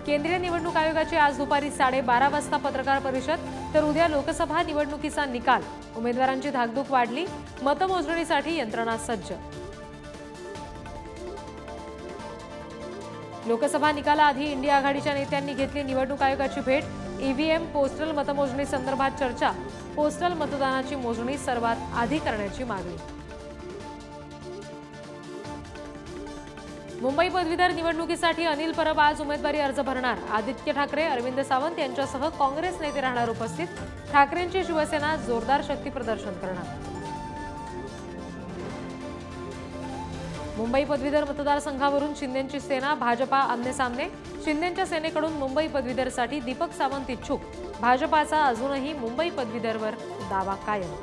केंद्रीय निवडणूक आयोगाची आज दुपारी 12:30 वाजता पत्रकार परिषद, तर उद्या लोकसभा निवडणुकीचा निकाल। उमेदवारांची धाकधूक वाढली, मतमोजणीसाठी यंत्रणा सज्ज। लोकसभा निकालाआधी इंडिया आघाडीच्या नेत्यांनी घेतली निवडणूक आयोगाची भेट। ईव्हीएम पोस्टल मतमोजणी संदर्भात चर्चा, पोस्टल मतदानाची मोजणी सर्वात आधी करण्याची मागणी। मुंबई पदवीधर निवडणुकीसाठी अनिल परब आज उमेदवारी अर्ज भरणार। आदित्य ठाकरे, अरविंद सावंत यांच्यासह काँग्रेस नेते राहणार उपस्थित। ठाकरेंची शिवसेना जोरदार शक्ती प्रदर्शन करणार। मुंबई पदवीधर मतदारसंघावरून शिंदेंची सेना भाजपा आमने-सामने। शिंदेंच्या सेनेकडून मुंबई पदवीधरसाठी दीपक सावंत इच्छुक। भाजपाचा अजूनही मुंबई पदवीधरवर दावा कायम।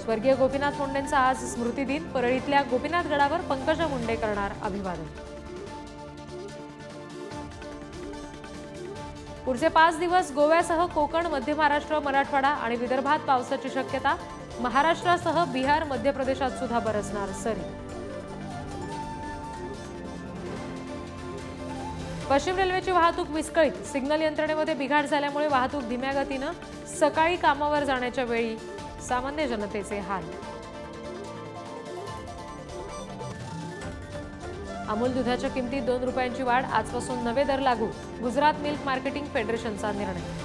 स्वर्गीय गोपीनाथ मुंडेंचा आज स्मृती दिन। परळीतल्या गोपीनाथ गडावर पंकजा मुंडे करणार अभिवादन। पुढचे 5 दिवस गोव्यासह कोकण, मध्य महाराष्ट्र, मराठवाडा आणि विदर्भात पावसाची शक्यता। महाराष्ट्रासह बिहार, मध्य प्रदेशात सुद्धा बरसणार सरी। पश्चिम रेल्वेची वाहतूक विस्कळीत। सिग्नल यंत्रणेमध्ये बिघाड झाल्यामुळे वाहतूक धीम्या गतीनं। सकाळी कामावर जाण्याच्या वेळी सामान्य जनतेचे हाल। अमूल दुधाच्या किमतीत 2 रुपयांची वाढ। आजपासून नवे दर लागू। गुजरात मिल्क मार्केटिंग फेडरेशनचा निर्णय।